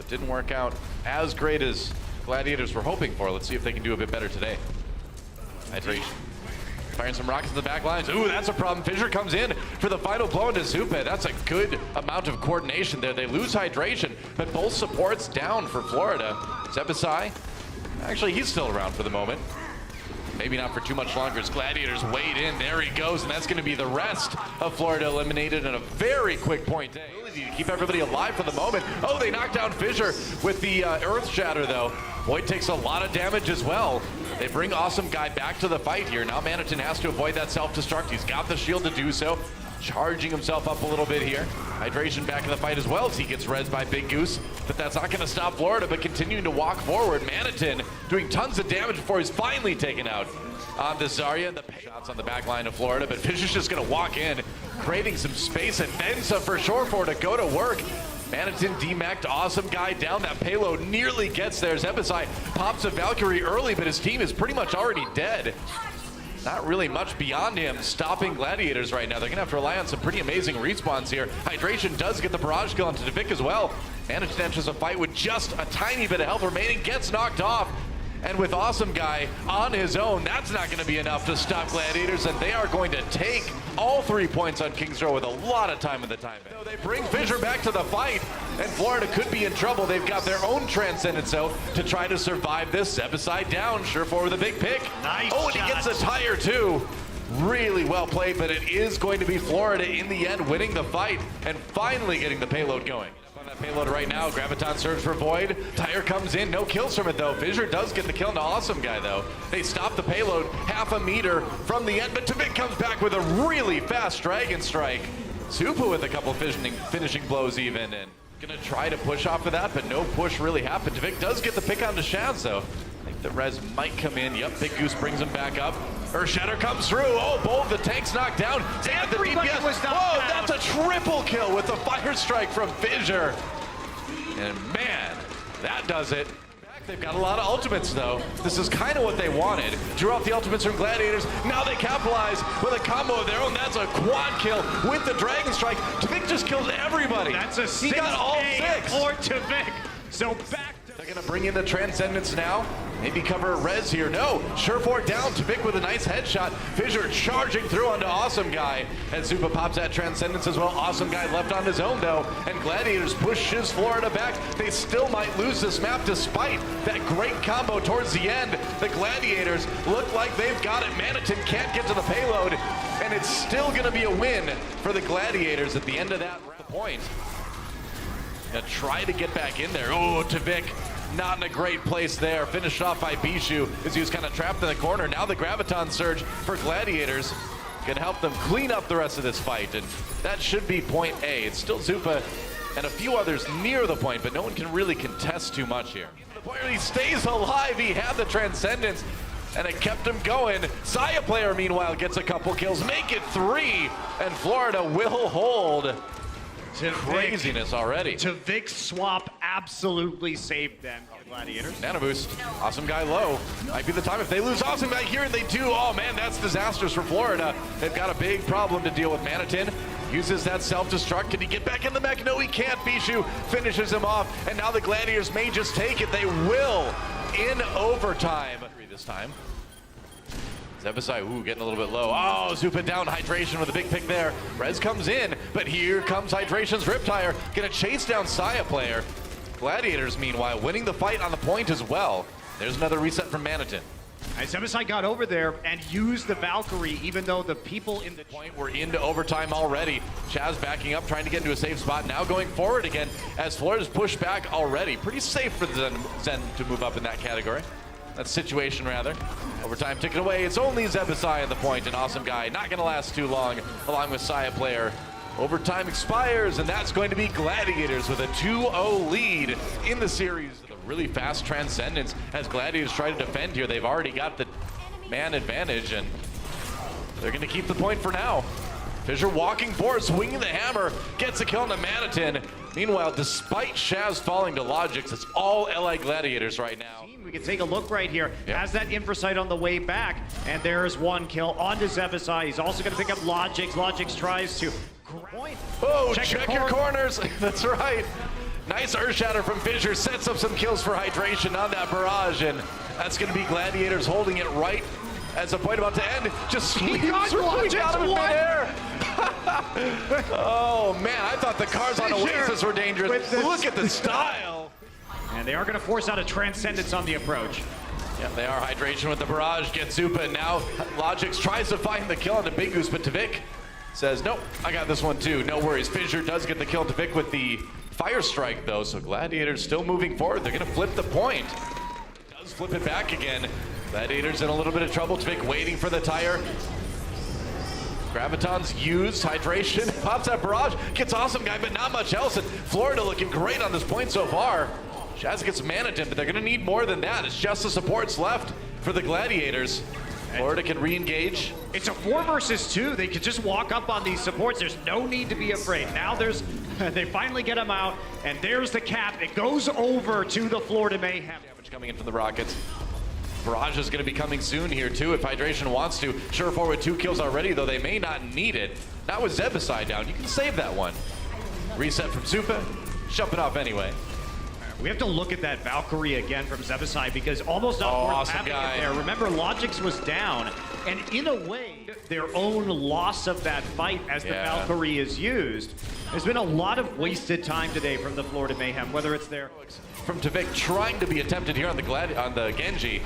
It didn't work out as great as Gladiators were hoping for. Let's see if they can do a bit better today. Hydration. Firing some rockets in the back lines. Ooh, that's a problem. Fissure comes in for the final blow into Zupe. That's a good amount of coordination there. They lose hydration, but both supports down for Florida. Zebasai, actually, he's still around for the moment. Maybe not for too much longer as Gladiators wade in. There he goes, and that's going to be the rest of Florida eliminated in a very quick point. Ability to keep everybody alive for the moment. Oh, they knocked down Fissure with the Earth Shatter, though. Void takes a lot of damage as well. They bring Awesome Guy back to the fight here. Now Manitin has to avoid that self-destruct. He's got the shield to do so. Charging himself up a little bit here. Hydration back in the fight as well as he gets rezzed by Big Goose. But that's not going to stop Florida, but continuing to walk forward. Manitin doing tons of damage before he's finally taken out on the Zarya. The shots on the back line of Florida, but Fisher's just going to walk in, creating some space and then some for sure for to go to work. Manitin demac'd Awesome Guy down. That payload nearly gets there. Zebasai pops a Valkyrie early, but his team is pretty much already dead. Not really much beyond him stopping Gladiators right now. They're gonna have to rely on some pretty amazing respawns here. Hydration does get the barrage kill onto Devik as well. Manitin enters a fight with just a tiny bit of health remaining, gets knocked off. And with Awesome Guy on his own, that's not going to be enough to stop Gladiators, and they are going to take all 3 points on King's Row with a lot of time in the time. So they bring Fissure back to the fight, and Florida could be in trouble. They've got their own Transcendence out to try to survive this. Zebasai down, Surefour with a big pick. Nice Oh, and he gets a tire too. Really well played, but it is going to be Florida in the end winning the fight and finally getting the payload going. On that payload right now, Graviton serves for Void. Tire comes in, no kills from it though. Fissure does get the kill into Awesome Guy though. They stop the payload half a meter from the end, but Devik comes back with a really fast Dragon Strike. Supa with a couple finishing blows even, and gonna try to push off of that, but no push really happened. Devik does get the pick onto Shaz though. I think the res might come in. Yep, Big Goose brings him back up. Earthshatter comes through. Oh, both the tanks knocked down. And the DPS. Oh, that's a triple kill with the fire strike from Fissure. And man, that does it. They've got a lot of ultimates though. This is kind of what they wanted. Drew out the ultimates from Gladiators. Now they capitalize with a combo of their own. That's a quad kill with the Dragon Strike. Devik just killed everybody. That's a 6 he got all 6 for Devik. So back. They're gonna bring in the Transcendence now. Maybe cover a res here. No, Surefour down. Devik with a nice headshot. Fissure charging through onto Awesome Guy. And Zupa pops that Transcendence as well. Awesome Guy left on his own though. And Gladiators pushes Florida back. They still might lose this map despite that great combo towards the end. The Gladiators look like they've got it. Manitin can't get to the payload. And it's still gonna be a win for the Gladiators at the end of that point. Gonna try to get back in there. Oh, Devik, not in a great place there. Finished off by Bishu as he was kind of trapped in the corner. Now the Graviton Surge for Gladiators can help them clean up the rest of this fight. And that should be point A. It's still Zupa and a few others near the point, but no one can really contest too much here. The point where he stays alive, he had the Transcendence, and it kept him going. Saebyeolbe, meanwhile, gets a couple kills, make it 3, and Florida will hold. Craziness already. Devik swap absolutely saved them, Gladiators. Nano boost. Awesome Guy low. Might be the time if they lose Awesome Guy here, and they do. Oh man, that's disastrous for Florida. They've got a big problem to deal with. Manitin uses that self-destruct. Can he get back in the mech? No, he can't. Bishu finishes him off, and now the Gladiators may just take it. They will in overtime. This time. Zebasai, ooh, getting a little bit low. Oh, Zupa down, Hydration with a big pick there. Rez comes in, but here comes Hydration's Riptire. Gonna chase down Saebyeolbe. Gladiators, meanwhile, winning the fight on the point as well. There's another reset from Manitin. Zebasai got over there and used the Valkyrie, even though the people in the point were into overtime already. Chaz backing up, trying to get into a safe spot. Now going forward again as Florida's pushed back already. Pretty safe for Zen to move up in that category. That situation, rather. Overtime ticking away. It's only Zebasai at the point, an Awesome Guy. Not going to last too long, along with Saebyeolbe. Overtime expires, and that's going to be Gladiators with a 2-0 lead in the series. A really fast Transcendence as Gladiators try to defend here. They've already got the man advantage, and they're going to keep the point for now. Fissure walking forward, swinging the hammer, gets a kill on the Manitin. Meanwhile, despite Shaz falling to Logix, it's all LA Gladiators right now. We can take a look right here. Yep. Has that Infrasight on the way back, and there's one kill onto Zebasai. He's also going to pick up Logix. Logix tries to point. Oh, check your corners. That's right. Nice Earth Shatter from Fissure, sets up some kills for Hydration on that barrage, and that's going to be Gladiators holding it right as the point about to end. Just sweeps out of midair. Oh man, I thought the cars on Oasis were dangerous. Look at the style. And they are going to force out a Transcendence on the approach. Yeah, they are. Hydration with the barrage, gets Zupa, and now Logix tries to find the kill on the Big Goose, but Tavik says, nope, I got this one too, no worries. Fissure does get the kill. Tavik with the Fire Strike though, so Gladiators still moving forward. They're gonna flip the point. Does flip it back again. Gladiators in a little bit of trouble. Tavik waiting for the tire. Graviton's used, Hydration, pops that barrage, gets Awesome Guy, but not much else, and Florida looking great on this point so far. Shaz gets Manitin, but they're gonna need more than that. It's just the supports left for the Gladiators. Florida can re-engage. It's a 4 versus 2. They could just walk up on these supports. There's no need to be afraid. Now they finally get them out, and there's the cap. It goes over to the Florida Mayhem. Damage coming in from the Rockets. Barrage is gonna be coming soon here too if Hydration wants to. Surefour with 2 kills already, though they may not need it. Not with Zebasai down, you can save that one. Reset from Zupa, jumping off anyway. We have to look at that Valkyrie again from Zebasai because almost not worth Awesome having Guy. it there. Remember, Logix was down, and in a way, their own loss of that fight as the Valkyrie is used. There's been a lot of wasted time today from the Florida Mayhem, whether it's there. From Tavik trying to be attempted here on the Genji.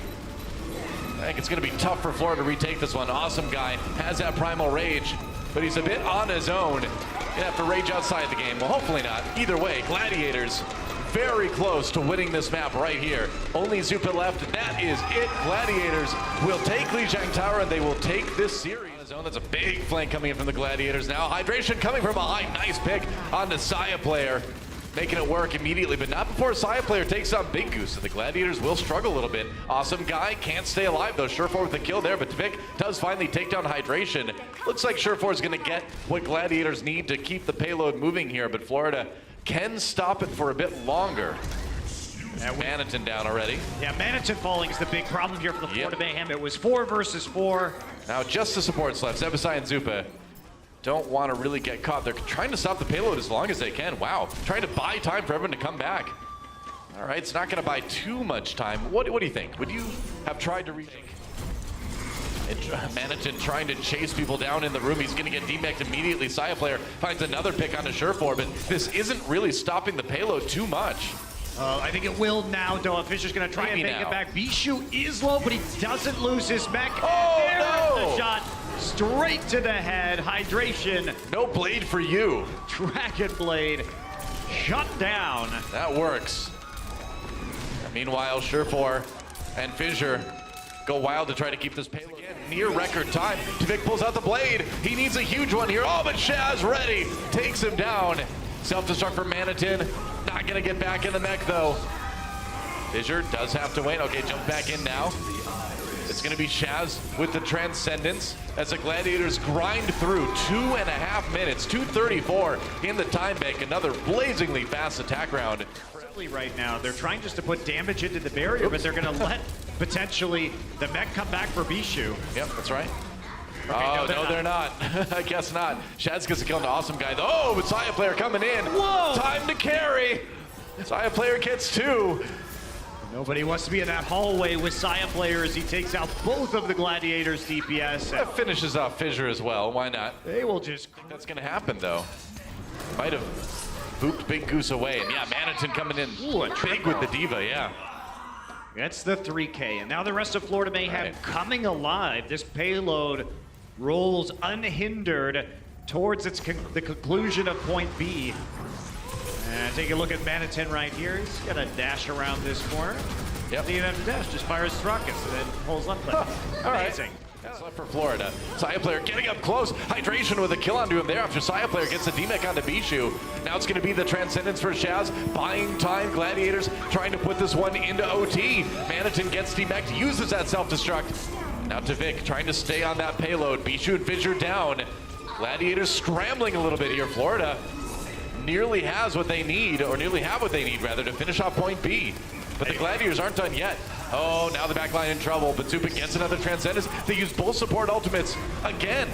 I think it's gonna be tough for Florida to retake this one. Awesome Guy has that Primal Rage, but he's a bit on his own. Gonna have to rage outside the game. Well, hopefully not. Either way, Gladiators very close to winning this map right here. Only Zupa left, and that is it. Gladiators will take Lijiang Tower, and they will take this series. That's a big flank coming in from the Gladiators now. Hydration coming from behind. Nice pick on the Saya player. Making it work immediately, but not before Saya player takes on Big Goose. So the Gladiators will struggle a little bit. Awesome Guy can't stay alive though. Surefour with the kill there, but Tavik does finally take down Hydration. Looks like Surefour is going to get what Gladiators need to keep the payload moving here, but Florida can stop it for a bit longer. Manitin down already. Yeah, Manitin falling is the big problem here for the Florida Mayhem. It was 4 versus 4. Now just the supports left. Zebasai and Zupa don't want to really get caught. They're trying to stop the payload as long as they can. Wow, trying to buy time for everyone to come back. All right, it's not going to buy too much time. What do you think? Would you have tried to retake? Manitin trying to chase people down in the room. He's going to get demeched immediately. Saya player finds another pick on the Surefour, but this isn't really stopping the payload too much. I think it will now, though. Fisher's going to try and make it back. Bishu is low, but he doesn't lose his mech. Oh, no! The shot straight to the head. Hydration. No blade for you. Dragon Blade shut down. That works. Meanwhile, Surefour and Fissure go wild to try to keep this payload again. Near record time. Tavik pulls out the blade. He needs a huge one here. Oh, but Shaz ready. Takes him down. Self-destruct for Manitin. Not gonna get back in the mech though. Fissure does have to wait. Okay, jump back in now. It's gonna be Shaz with the Transcendence as the Gladiators grind through 2.5 minutes, 2:34 in the time bank. Another blazingly fast attack round. Right now, they're trying just to put damage into the barrier, but they're gonna let potentially the mech come back for Bishu. Yep, that's right. Okay, oh, no, they're not. I guess not. Shaz gets a kill on the Awesome Guy. Oh, but Saya player coming in. Whoa! Time to carry. Saya player gets 2. Nobody wants to be in that hallway with Saya player as he takes out both of the Gladiators' DPS. That finishes off Fissure as well. Why not? They will just... That's going to happen, though. Might have booped Big Goose away. And yeah, Manitin coming in big with the Diva, yeah. That's the 3K. And now the rest of Florida Mayhem coming alive. This payload rolls unhindered towards the conclusion of point B. And take a look at Manitin right here. He's gonna dash around this corner. Yep. He doesn't have to dash, just fires his rockets and then pulls left click. All right. Amazing. That's left for Florida. Saya player getting up close. Hydration with a kill onto him there after Saya player gets the demech onto Bishu. Now it's going to be the Transcendence for Shaz. Buying time. Gladiators trying to put this one into OT. Manitin gets demech, uses that self-destruct. Now Tavik trying to stay on that payload. Bishu and Fissure down. Gladiators scrambling a little bit here. Florida nearly has what they need, or nearly have what they need rather, to finish off point B. But the Gladiators aren't done yet. Oh, now the backline in trouble, but Zupa gets another Transcendence. They use both support ultimates again.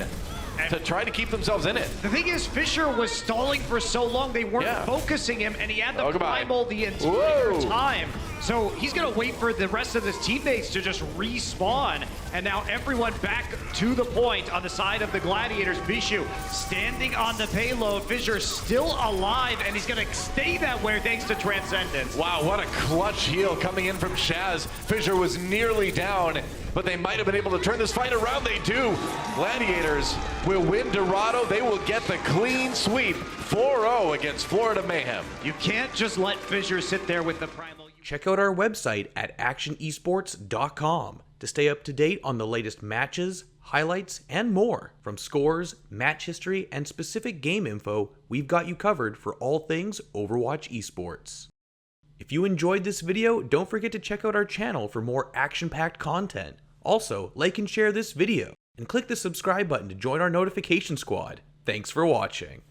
to try to keep themselves in it. The thing is, Fisher was stalling for so long, they weren't Yeah. focusing him, and he had the Oh, goodbye. primal the entire Whoa. time. So he's gonna wait for the rest of his teammates to just respawn, and now everyone back to the point on the side of the Gladiators. Bishu standing on the payload. Fisher still alive, and he's gonna stay that way thanks to Transcendence. Wow, what a clutch heal coming in from Shaz. Fisher was nearly down, but they might have been able to turn this fight around. They do. Gladiators will win Dorado. They will get the clean sweep 4-0 against Florida Mayhem. You can't just let Fisher sit there with the primal. Check out our website at actionesports.com to stay up to date on the latest matches, highlights, and more. From scores, match history, and specific game info, we've got you covered for all things Overwatch esports. If you enjoyed this video, don't forget to check out our channel for more action-packed content. Also, like and share this video, and click the subscribe button to join our notification squad. Thanks for watching.